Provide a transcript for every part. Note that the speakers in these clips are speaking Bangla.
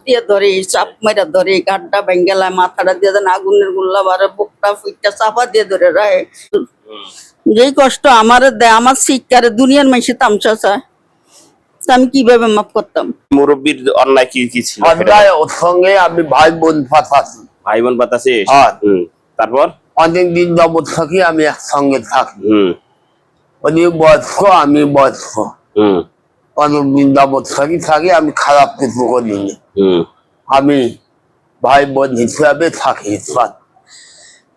দিয়ে ধরে, চাপ মেরা ধরে, গাড্ডা ভেঙ্গেলায়, মাথাটা দিয়ে যেন আগুনের গুল্লা বারে, বুকটা ফুইটা চাপা দিয়ে ধরে রায়। যেই কষ্ট আমার দেয়, আমার শিক্ষারে দুনিয়ার মানুষে তামসা চায়, আমি কিভাবে মাফ করতাম? মুরব্বীর অন্যায় কি কি ছিল? অন্যায় ওর সঙ্গে আমি ভাই বোন পাতাছি। ভাই বোন পাতাছিস? তারপর অনেকদিন যাবৎ থাকি আমি একসঙ্গে থাকি। উনি বয়স্ক, আমি বয়স্ক, অনেকদিন যাবৎ থাকি আমি খারাপ কিছু করিনি। আমি ভাই বোন হিসাবে থাকি।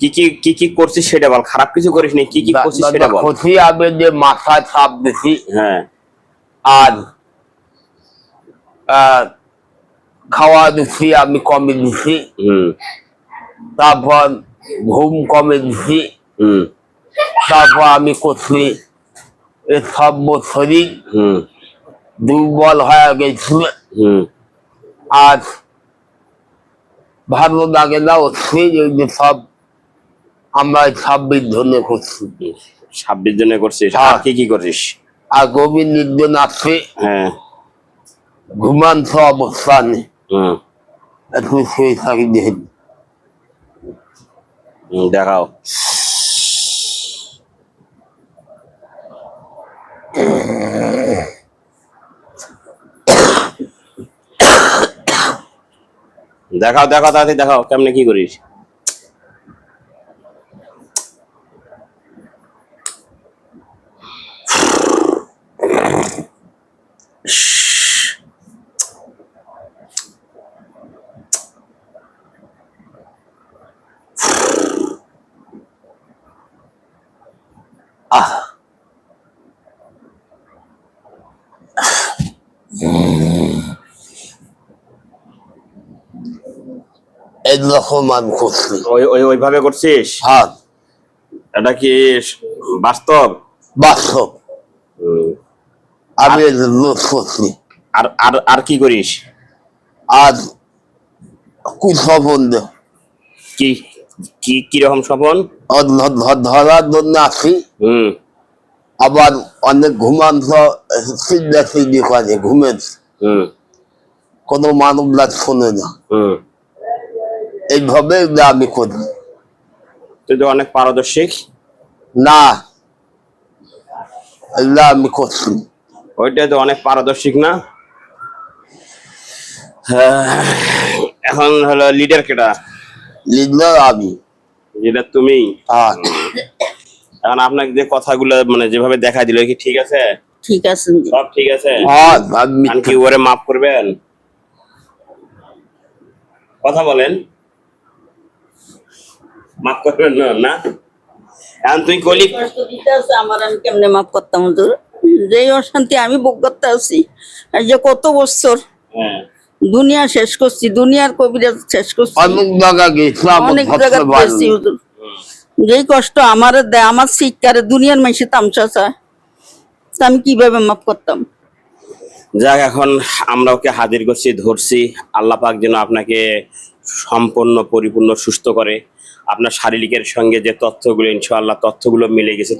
কি কি কি কি করছিস সেটা বল। খারাপ কিছু করিস নি, কি কি করছিস সেটা বল। ক্ষতি আমি যে মাথায় চাপ দিছি, হ্যাঁ, আর খাওয়া দিচ্ছি আমি কমে দিছি, তারপর ঘুম কমে দিছি, তারপর আমি করছি এই সব শরীর দুর্বল হয়ে গেছিল, আর ভালো লাগে না হচ্ছে সব আমরা 26 জনে করছি। 26 জনে করছিস? আর কি কি করছিস? আর গভীর নির্জন আছে, হ্যাঁ, ঘুমান্ত অবস্থানে একটু শুয়ে থাকি। দেখাও। দেখাও দেখাও তাড়াতাড়ি দেখাও কেমনে কি করিস। এরকম আমি করছি। ওইভাবে করছিস? হ্যাঁ, এটা কি বাস্তব? বাস্তব আমি লোক করছি। আর আর আর কি করিস? আর কি স্বপন কি কি কিরকম স্বপন? ধরার জন্য আসি, আবার অনেক ঘুমান্ত চিন্তা চিন্তি করে ঘুমেছে, কোনো মানব লাগ শোনে না, এইভাবে আমি করি। তুই তো অনেক পারদর্শী। না, এগুলা আমি করছি। ওইটা তো অনেক পারদর্শী না? এখন হলো লিডার কেটা? লিডার আমি। লিডার তুমি? এখন আপনাকে যে কথাগুলো মানে যেভাবে দেখা দিল কি ঠিক আছে? ঠিক আছে, সব ঠিক আছে। কি ওরে মাফ করবেন? কথা বলেন, মাফ করবেন না? না, এখন তুই কলি কষ্ট দিতে আছে আমার, আমি কেমনে মাফ করতাম হুজুর? যেই অশান্তি আমি ভোগ করতে আছি, এই যে কত বছর দুনিয়া শেষ করছি, দুনিয়ার কবিরাজ শেষ করছি, অনেক জায়গা গেছি হুজুর। যেই কষ্ট আমার দেয়, আমার শিক্ষারে দুনিয়ার মানুষে তামসা চায়, আমি কিভাবে মাফ করতাম? যাক, এখন আমরা ওকে হাজির করছি, ধরছি। আল্লাহ পাক যেন আপনাকে সম্পূর্ণ পরিপূর্ণ সুস্থ করে। আপনার শারীরিকের সঙ্গে যে তথ্যগুলো ইনশাআল্লাহ তথ্যগুলো মিলে গেছে।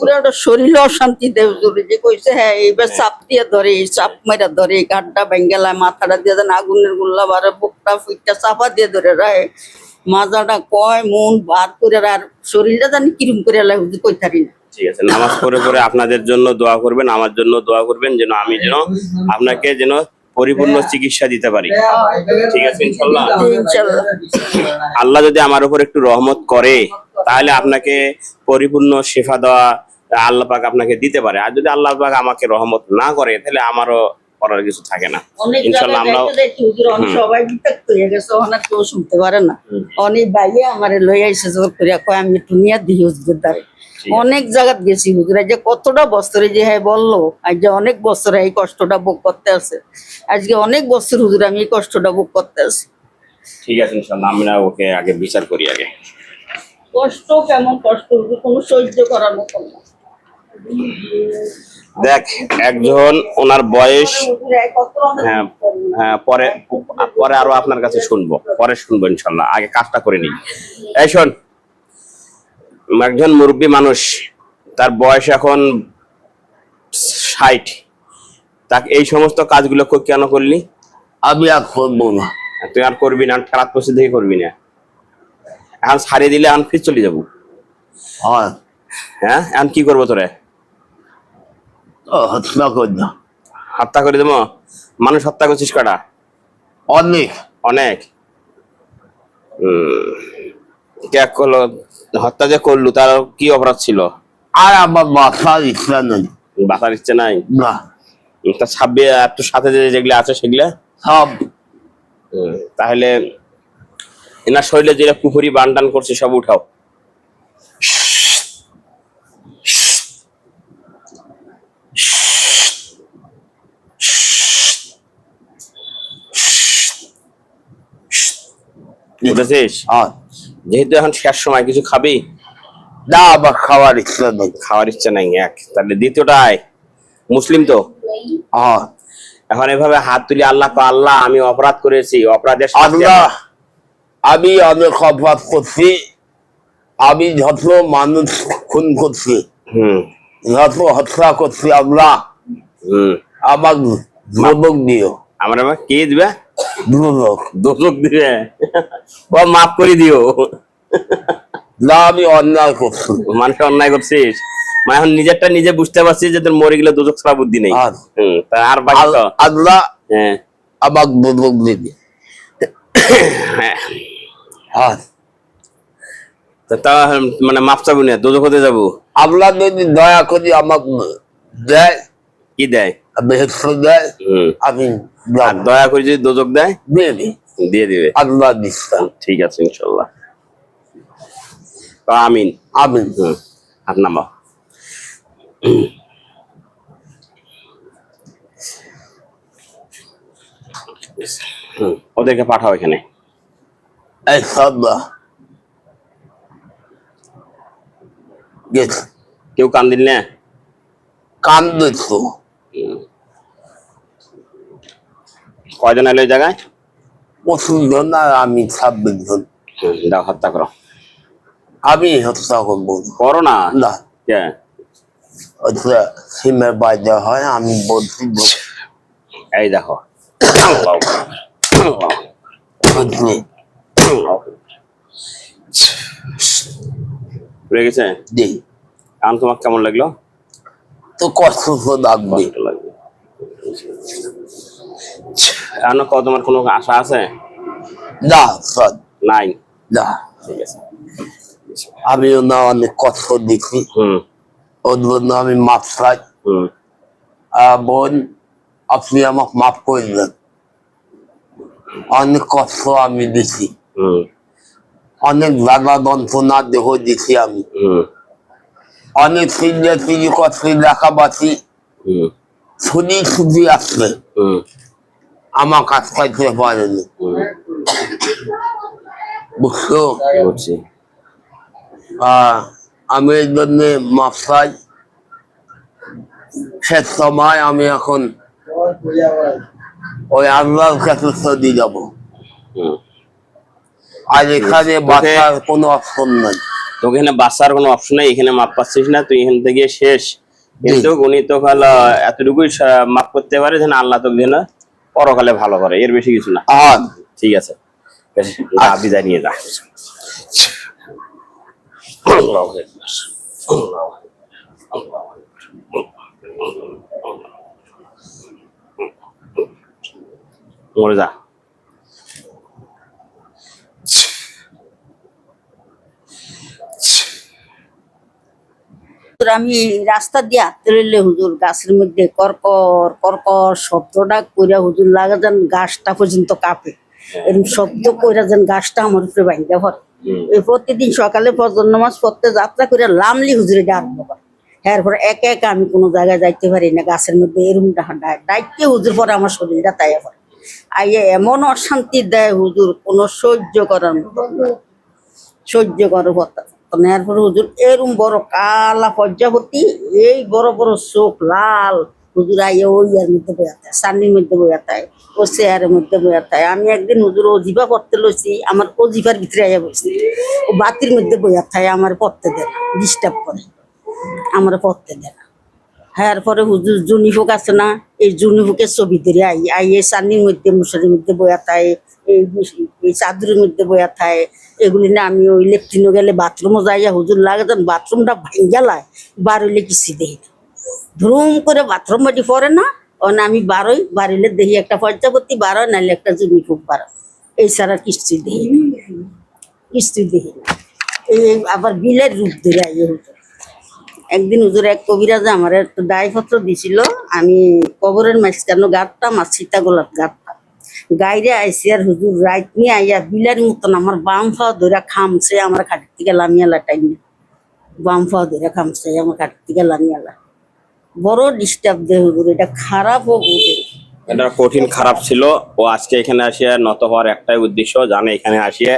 শরীরে অশান্তি দেয় হুজুর, যে কইছে হ্যাঁ এইবার চাপ দিয়ে ধরে, চাপ মেরা ধরে, গাড্ডা ভেঙ্গেলায়, মাথাটা দিয়ে যেন আগুনের গুল্লা বারে, বুকটা ফুইটা চাপা দিয়ে ধরে রায়, মাজাটা কয় মন বার করে, আর শরীরটা জানি কিরম করে হুজুর কইতারি না। ঠিক আছে, নামাজ পড়ে পড়ে আপনাদের জন্য দোয়া করবেন, আমার জন্য দোয়া করবেন, যেন আমি যেন আপনাকে যেন পরিপূর্ণ চিকিৎসা দিতে পারি। ঠিক আছে ইনশাআল্লাহ। আল্লাহ যদি আমার উপর একটু রহমত করে তাহলে আপনাকে পরিপূর্ণ শিফা দেওয়া আল্লাহ পাক আপনাকে দিতে পারে। আর যদি আল্লাহ পাক আমাকে রহমত না করে তাহলে আমারও করার কিছু থাকে না। ইনশাআল্লাহ আমরা সবাই বিতাক্ত হয়ে গেছে, অনেক কেউ শুনতে পারে না। অনেক ভাইয়ে আমারে লই আইছে জোর করে, কয় আমি একটু নিয়ে দিই হুজুরের দ্বারে। অনেক জায়গাত গেছি হুজুর, যে কতটা বছরে যে হ্যাঁ বললো, আজ যে অনেক বছরে এই কষ্টটা ভোগ করতে আছে, আজকে অনেক বছর হুজুর আমি এই কষ্টটা ভোগ করতে আছি। ঠিক আছে ইনশাআল্লাহ, আমরা ওকে আগে বিচার করি। আগে কষ্ট কেমন কষ্ট হুজুর, কোনো সহ্য করার মতো না। দেখ, একজন ওনার বয়স, হ্যাঁ হ্যাঁ, পরে পরে আরো আপনার কাছে শুনবো, পরে শুনবো ইনশাআল্লাহ। আগে কাজটা করে নিই। এই শোন, একজন মুরব্বী মানুষ, তার বয়স এখন 60, তাকে এই সমস্ত কাজগুলো কেন করলি? আমি আর করবো না। তুই আর করবি না, খারাপ করছিস দেখে করবি না। এখন ছাড়িয়ে দিলে এখন ফির চলে যাবো। হ্যাঁ হ্যাঁ, এখন কি করবো তোরে? হত্যা কর না। হত্যা করে দেবো? মানুষ হত্যা করছিস কটা? অনেক অনেক। কে করলো? হত্যা যে করলু তার কি অপরাধ ছিল? আর আমার বাসার ইচ্ছা নেই। বাঁচার ইচ্ছে নাই? না, তা ছাব্বে তোর সাথে যেগুলো আছে সেগুলা সব তাহলে এনার শরীরে যেটা পুকুরি বান টান করছে সব উঠাও। বুঝেছিস? আর যেহেতু এখন শেষ সময়, কিছু খাবি? না, আমার খাওয়ার ইচ্ছা নেই। খাওয়ার ইচ্ছা নাই? এক। তাহলে দ্বিতীয়টায় মুসলিম তো হ্যাঁ, এখন এভাবে হাত তুলি আল্লাহ কো, আল্লাহ আমি অপরাধ করেছি, অপরাধের শাস্তি আল্লাহ আমি অনেক অপরাধ করছি। আমি যত মানুষ খুন করছি, যত হত্যা করছি, আল্লাহ আমার দুদক দিও। আমার আবার কে দিবে? দুদক। দোষক দিবে? ও মাফ করে দিও। না, আমি অন্যায় করছি। মানুষ অন্যায় করছিস, মানে এখন নিজেরটা নিজে বুঝতে পারছিস যে তোর মরে গেলে দোষক ছাড়া বুদ্ধি নেই। আর তা আর বাকি তো আল্লাহ হ্যাঁ আমার দুদক দিবে। হ্যাঁ। আর তা মানে মাপ চাবো না, দোজক হতে যাবো? আল্লাহ যদি দয়া করি আমাকে দেয়, কি দেয়? বেহেশত দেয়, আমি আর দয়া করে যদি দোজক দেয় দেবে, দিয়ে দিবে। আল্লাহ দিচ্ছা। ঠিক আছে ইনশাল্লাহ। আমিন। আমিন। হাত নামা। ওদেরকে পাঠাও এখানে। এই সদা গেছে। কেউ কান দিল না? কান দিচ্ছো? কয়জন এলো এই জায়গায়? 25 জন আর আমি 26 জন। দাও হত্যা করো। আমি হত্যা করবো করো না। না, কে? ওটা সিমের বাইরে হয়, আমি বলছি। এই দেখো পুড়ে গেছে। এখন তোমার কেমন লাগলো? তো কষ্ট তো লাগবে। এখন তোমার কোনো আশা আছে? না স্যার, নাই। না। ঠিক আছে। আমিও না অনেক কষ্ট দিচ্ছি, ওর জন্য আমি মাপ চাই। বোন, আপনি আমাকে মাফ করলেন। অনেক কষ্ট আমি দিছি, অনেক জ্বালা যন্ত্রণা দেহ দিছি আমি, অনেক চিল্লাচিল্লি করছি, লেখাবাসি শুনি শুধু আসছে, আমার কাজ করতে পারেনি। বুঝছো? আমি এই জন্য মাপ চাই। শেষ সময় আমি এখন ওই আল্লাহর কাছে চলে যাব। আর এখানে বাঁচার কোনো অপশন নাই। তোকে এখানে বাঁচার কোনো অপশন নাই, এখানে মাপ পাচ্ছিস না, তুই এখান থেকে শেষ। কিন্তু উনি তো ভালো এতটুকুই মাপ করতে পারে যেন আল্লাহ তোকে যেন পরকালে ভালো করে, এর বেশি কিছু না। ঠিক আছে, বিদায় নিয়ে যা। মরে যা। আমি রাস্তা দিয়ে হাঁটতে রইলে হুজুর গাছের মধ্যে করকর করকর শব্দটা কইরা হুজুর লাগা যান গাছটা পর্যন্ত কাঁপে। এরকম শব্দ কইরা যান গাছটা আমার উপরে ভাঙ্গা পড়ে। এই প্রতিদিন সকালে ফজর নামাজ পড়তে যাত্রা করে লামলি হুজুরে ডাকবো। এরপরে একা একা আমি কোনো জায়গায় যাইতে পারি না, গাছের মধ্যে এরকম ডাইকে হুজুর পরে আমার শরীরটা তাইয়া পড়ে। আইয়া এমন অশান্তি দেয় হুজুর, কোনো সহ্য করার মতো না, সহ্য করার কথা। এরপরে হুজুর এরম বড় কালা পর্যাপতি, এই বড় বড় চোখ লাল, হুজুর আইয়া ওই ইয়ার মধ্যে বইয়া থাকে, সান্নির মধ্যে বইয়া থাকে, ও চেয়ারের মধ্যে বইয়া থাকে। আমি একদিন হুজুর অজিফা পড়তে লইছি, আমার অজিফার ভিতরে আইয়া বসছি, ও বাতির মধ্যে বইয়া থাকে, আমার পড়তে দেয় না, ডিস্টার্ব করে, আমার পড়তে দেয় না। এরপরে হুজুর জুনিফুক আছে না, এই জুনিফুকের ছবি ধরে আইয়ে সান্নির মধ্যে মশারির মধ্যে বইয়া থাকে, এই চাদরের মধ্যে বয়া থাকে এগুলি না আমি ওই লেট্রিনও গেলে বাথরুমও যাইয়া হুজুর লাগে যখন বাথরুমটা ভাঙ্গালায় বার হইলে কিছু দেখি না ধুম করে বাথরুম বাটি পরে না অন আমি বারোই বাড়িলে দেখি একটা পর্যাপত্তি বারো নাহলে একটা জমি খুব বারো এই ছাড়া কিস্তি দেখি না কিস্তি দেখি না এই আবার বিলের রূপ ধরে আইয়ে হুজুর একদিন হুজুর এক কবিরাজে আমার একটু দায়পত্র দিছিল আমি কবরের মাঝখানো গাঁটতাম আর সীতাগোলার গাঁটতাম গাইরে আইসি আর হুজুর রাইত নিয়ে আইয়া বিলার মতন আমার বাম ফাও ধরে খামছে আমার খাটের থেকে লামিয়ালা টাইম বাম ফাও ধরে খামছে আমার খাটের থেকে লামিয়ালা বড় ডিস্টার্ব দেয় হুজুর এটা খারাপ হোক এটা কঠিন খারাপ ছিল। ও আজকে এখানে আসিয়া নত হওয়ার একটাই উদ্দেশ্য, জানে এখানে আসিয়া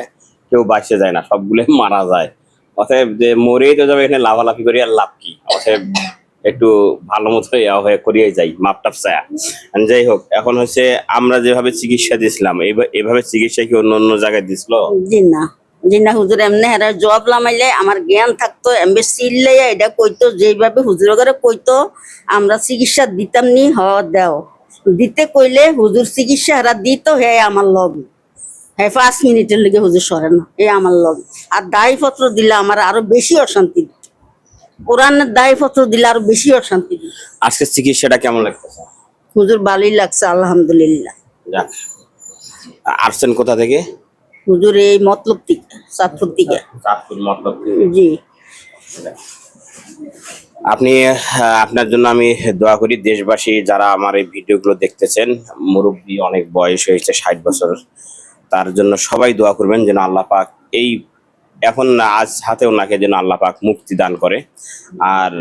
কেউ বাঁচতে যায় না, সবগুলো মারা যায়। অতএব যে মরেই তো যাবে, এখানে লাফালাফি করি আর লাভ কি? অতএব একটু ভালো মতো হয়ে করিয়ে যাই, মাপটাপ চায়া। যাই হোক, এখন হচ্ছে আমরা যেভাবে চিকিৎসা দিয়েছিলাম এভাবে চিকিৎসা কি অন্য অন্য জায়গায় দিছিল? জি না হুজুর এমনি হেরা জব লামাইলে আমার জ্ঞান থাকতো এমবে চিল্লাইয়া এটা কইতো যেভাবে হুজুর করে কইতো আমরা চিকিৎসা দিতাম নি দেও দিতে কইলে হুজুর চিকিৎসা হেরা দিত হে আমার লগে হ্যাঁ 5 মিনিটের লেগে হুজুর সরে না এ আমার লগে আর দায়পত্র দিলে আমার আরো বেশি অশান্তি দিত কোরআনের দায়পত্র দিলে আরো বেশি অশান্তি দিত। আজকে চিকিৎসাটা কেমন লাগতেছে? হুজুর ভালোই লাগছে আলহামদুলিল্লাহ। যাক, আসছেন কোথা থেকে? হুজুর এই মতলব থেকে চাঁদপুর থেকে। চাঁদপুর মতলব। জি আপনি আপনার জন্য আমি দোয়া করি। দেশবাসী যারা আমার এই ভিডিওগুলো দেখতেছেন, মুরব্বী অনেক বয়স হয়েছে 60 বছর, তার জন্য সবাই দোয়া করবেন যেন আল্লাহ পাক এই এখন না আজ হাতে ওনাকে যেন আল্লাহ পাক মুক্তি দান করে। আর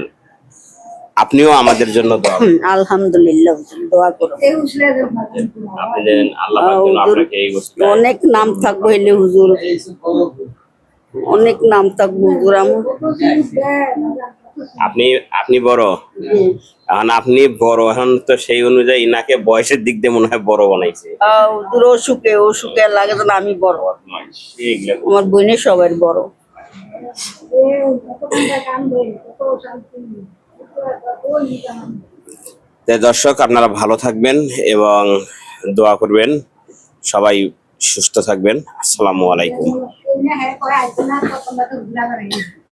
আপনিও আমাদের জন্য দোয়া করুন। আলহামদুলিল্লাহ দোয়া করুন। আপনি যেন আল্লাহ পাক যেন আপনাকে এই অনেক নাম থাকবো এলে হুজুর, অনেক নাম থাকবো হুজুর। আপনি বড়, এখন আপনি বড়, এখন তো সেই অনুযায়ী ইনাকে বয়সের দিক দিয়ে মনে হয় বড় বানাইছে। হুজুর অসুখে লাগে যেন আমি বড়, আমার বোনের সবার বড়। দর্শক আপনারা ভালো থাকবেন এবং দোয়া করবেন, সবাই সুস্থ থাকবেন। আসসালামু আলাইকুম।